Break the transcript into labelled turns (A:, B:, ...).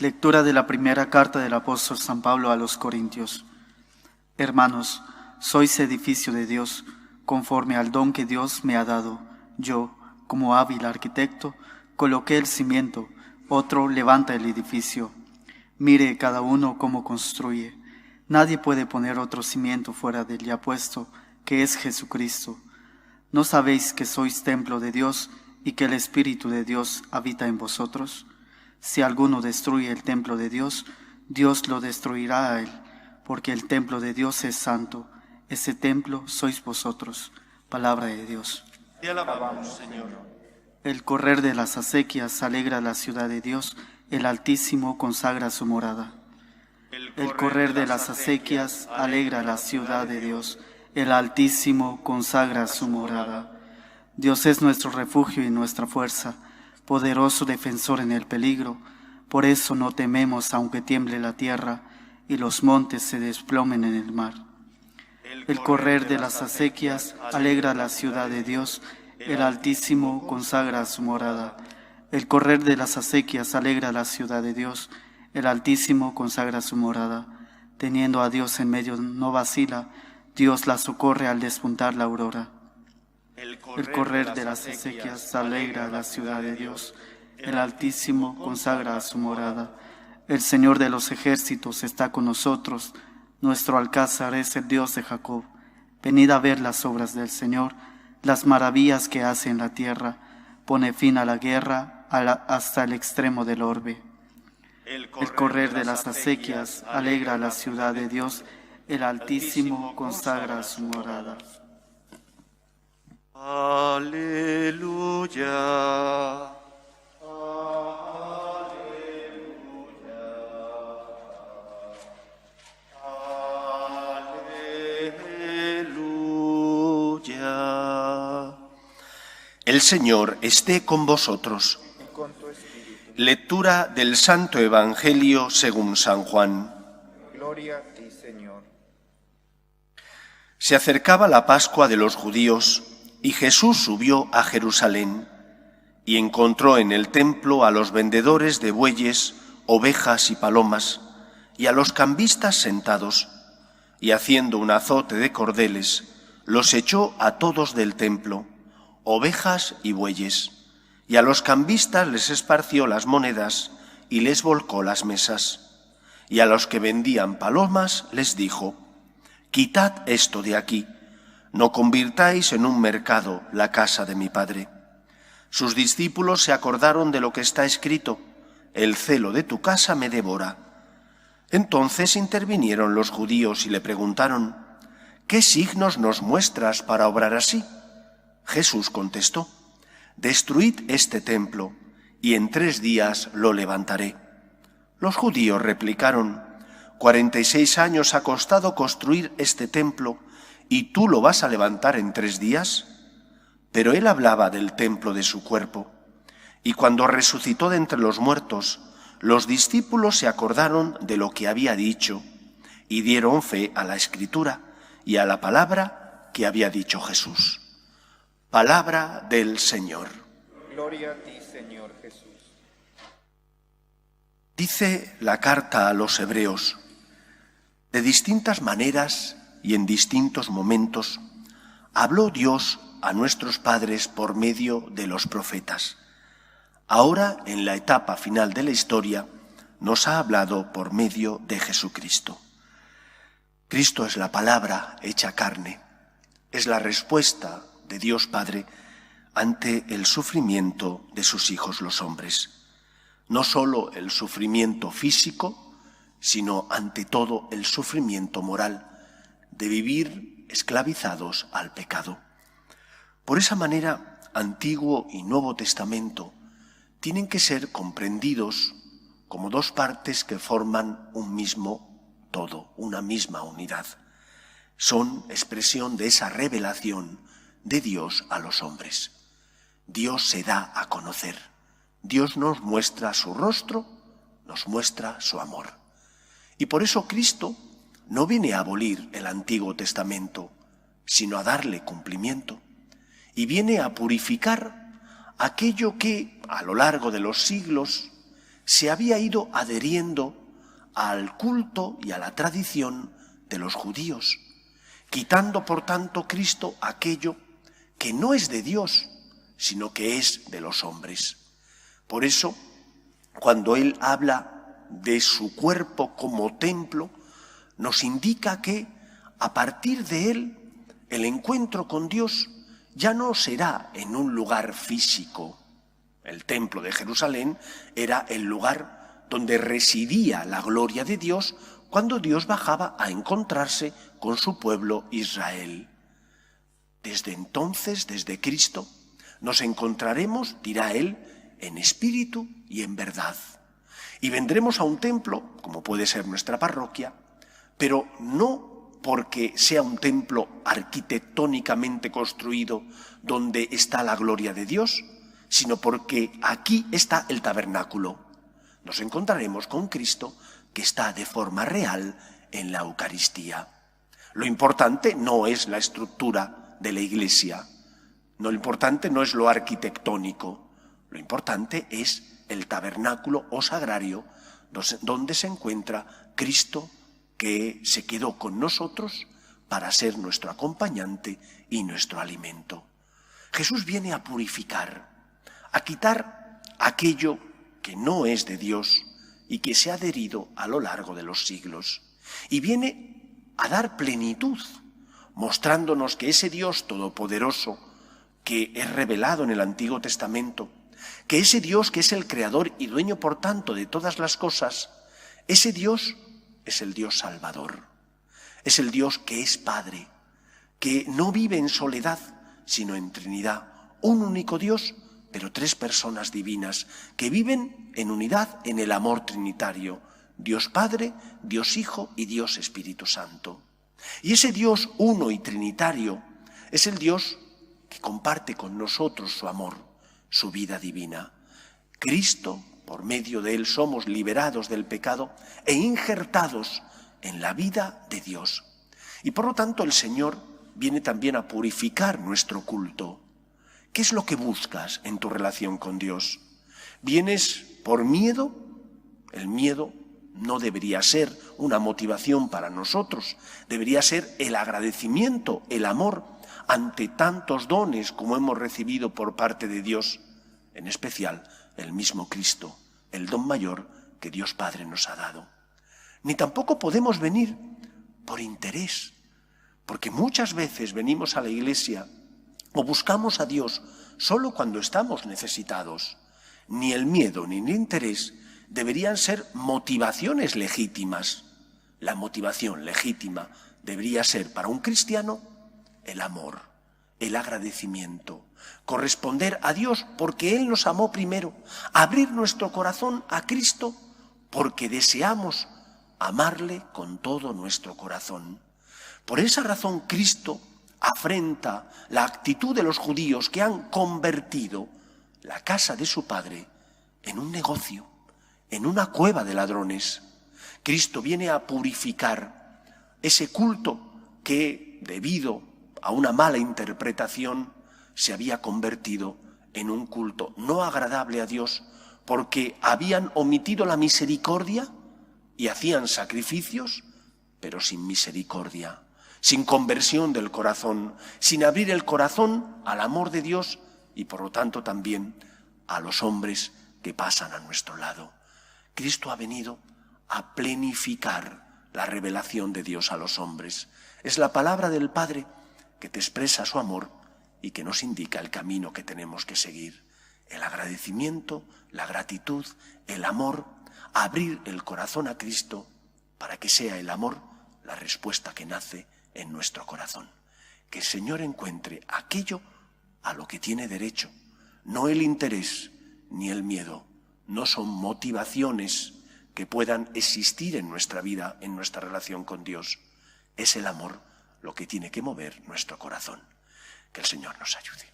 A: Lectura de la primera carta del apóstol San Pablo a los Corintios. Hermanos, sois edificio de Dios, conforme al don que Dios me ha dado. Yo, como hábil arquitecto, coloqué el cimiento, otro levanta el edificio. Mire cada uno cómo construye. Nadie puede poner otro cimiento fuera del ya puesto, que es Jesucristo. ¿No sabéis que sois templo de Dios y que el Espíritu de Dios habita en vosotros? Si alguno destruye el templo de Dios, Dios lo destruirá a él, porque el templo de Dios es santo. Ese templo sois vosotros. Palabra de Dios.
B: Te alabamos, Señor.
A: El correr de las acequias alegra la ciudad de Dios, el Altísimo consagra su morada. El correr de las acequias alegra la ciudad de Dios, el Altísimo consagra su morada. Dios es nuestro refugio y nuestra fuerza, poderoso defensor en el peligro. Por eso no tememos aunque tiemble la tierra y los montes se desplomen en el mar. El correr de las acequias alegra la ciudad de Dios, el Altísimo consagra su morada. El correr de las acequias alegra la ciudad de Dios, el Altísimo consagra su morada. Teniendo a Dios en medio no vacila, Dios la socorre al despuntar la aurora. El correr de las acequias alegra la ciudad de Dios, el Altísimo consagra su morada. El Señor de los ejércitos está con nosotros, nuestro alcázar es el Dios de Jacob. Venid a ver las obras del Señor, las maravillas que hace en la tierra. Pone fin a la guerra hasta el extremo del orbe. El correr de las acequias alegra la ciudad de Dios, el Altísimo consagra su morada.
B: Aleluya.
C: El Señor esté con vosotros. Lectura del Santo Evangelio según San Juan.
D: Gloria a ti, Señor.
C: Se acercaba la Pascua de los judíos y Jesús subió a Jerusalén y encontró en el templo a los vendedores de bueyes, ovejas y palomas y a los cambistas sentados, y haciendo un azote de cordeles los echó a todos del templo, ovejas y bueyes, y a los cambistas les esparció las monedas y les volcó las mesas. Y a los que vendían palomas les dijo: quitad esto de aquí, no convirtáis en un mercado la casa de mi Padre. Sus discípulos se acordaron de lo que está escrito: el celo de tu casa me devora. Entonces intervinieron los judíos y le preguntaron: ¿qué signos nos muestras para obrar así? Jesús contestó: destruid este templo, y en 3 días lo levantaré. Los judíos replicaron: 46 años ha costado construir este templo, ¿y tú lo vas a levantar en 3 días? Pero él hablaba del templo de su cuerpo. Y cuando resucitó de entre los muertos, los discípulos se acordaron de lo que había dicho, y dieron fe a la Escritura y a la palabra que había dicho Jesús. Palabra del Señor.
D: Gloria a ti, Señor Jesús.
C: Dice la carta a los hebreos: de distintas maneras y en distintos momentos habló Dios a nuestros padres por medio de los profetas. Ahora, en la etapa final de la historia, nos ha hablado por medio de Jesucristo. Cristo es la palabra hecha carne, es la respuesta de Dios Padre ante el sufrimiento de sus hijos los hombres. No solo el sufrimiento físico, sino ante todo el sufrimiento moral de vivir esclavizados al pecado. Por esa manera, Antiguo y Nuevo Testamento tienen que ser comprendidos como 2 partes que forman un mismo todo, una misma unidad. Son expresión de esa revelación de Dios a los hombres. Dios se da a conocer. Dios nos muestra su rostro, nos muestra su amor. Y por eso Cristo no viene a abolir el Antiguo Testamento, sino a darle cumplimiento. Y viene a purificar aquello que a lo largo de los siglos se había ido adheriendo al culto y a la tradición de los judíos, quitando por tanto Cristo aquello que no es de Dios, sino que es de los hombres. Por eso, cuando Él habla de su cuerpo como templo, nos indica que a partir de Él el encuentro con Dios ya no será en un lugar físico. El templo de Jerusalén era el lugar donde residía la gloria de Dios cuando Dios bajaba a encontrarse con su pueblo Israel. Desde entonces, desde Cristo, nos encontraremos, dirá Él, en espíritu y en verdad. Y vendremos a un templo, como puede ser nuestra parroquia, pero no porque sea un templo arquitectónicamente construido donde está la gloria de Dios, sino porque aquí está el tabernáculo. Nos encontraremos con Cristo que está de forma real en la Eucaristía. Lo importante no es la estructura de la iglesia, lo importante no es lo arquitectónico, lo importante es el tabernáculo o sagrario donde se encuentra Cristo que se quedó con nosotros para ser nuestro acompañante y nuestro alimento. Jesús viene a purificar, a quitar aquello que no es de Dios y que se ha adherido a lo largo de los siglos. Y viene a dar plenitud, mostrándonos que ese Dios todopoderoso que es revelado en el Antiguo Testamento, que ese Dios que es el creador y dueño por tanto de todas las cosas, ese Dios es el Dios Salvador, es el Dios que es Padre, que no vive en soledad, sino en Trinidad, un único Dios, pero tres personas divinas que viven en unidad en el amor trinitario, Dios Padre, Dios Hijo y Dios Espíritu Santo. Y ese Dios uno y trinitario es el Dios que comparte con nosotros su amor, su vida divina. Cristo, por medio de Él somos liberados del pecado e injertados en la vida de Dios. Y por lo tanto el Señor viene también a purificar nuestro culto. ¿Qué es lo que buscas en tu relación con Dios? ¿Vienes por miedo? El miedo no debería ser una motivación para nosotros, debería ser el agradecimiento, el amor ante tantos dones como hemos recibido por parte de Dios, en especial el mismo Cristo, el don mayor que Dios Padre nos ha dado. Ni tampoco podemos venir por interés, porque muchas veces venimos a la iglesia o buscamos a Dios solo cuando estamos necesitados. Ni el miedo ni el interés deberían ser motivaciones legítimas. La motivación legítima debería ser para un cristiano el amor, el agradecimiento, corresponder a Dios porque Él nos amó primero, abrir nuestro corazón a Cristo porque deseamos amarle con todo nuestro corazón. Por esa razón Cristo afrenta la actitud de los judíos que han convertido la casa de su Padre en un negocio, en una cueva de ladrones. Cristo viene a purificar ese culto que, debido a una mala interpretación, se había convertido en un culto no agradable a Dios porque habían omitido la misericordia y hacían sacrificios, pero sin misericordia, sin conversión del corazón, sin abrir el corazón al amor de Dios y por lo tanto también a los hombres que pasan a nuestro lado. Cristo ha venido a plenificar la revelación de Dios a los hombres. Es la palabra del Padre que te expresa su amor y que nos indica el camino que tenemos que seguir. El agradecimiento, la gratitud, el amor, abrir el corazón a Cristo para que sea el amor la respuesta que nace en nuestro corazón. Que el Señor encuentre aquello a lo que tiene derecho, no el interés ni el miedo. No son motivaciones que puedan existir en nuestra vida, en nuestra relación con Dios. Es el amor lo que tiene que mover nuestro corazón. Que el Señor nos ayude.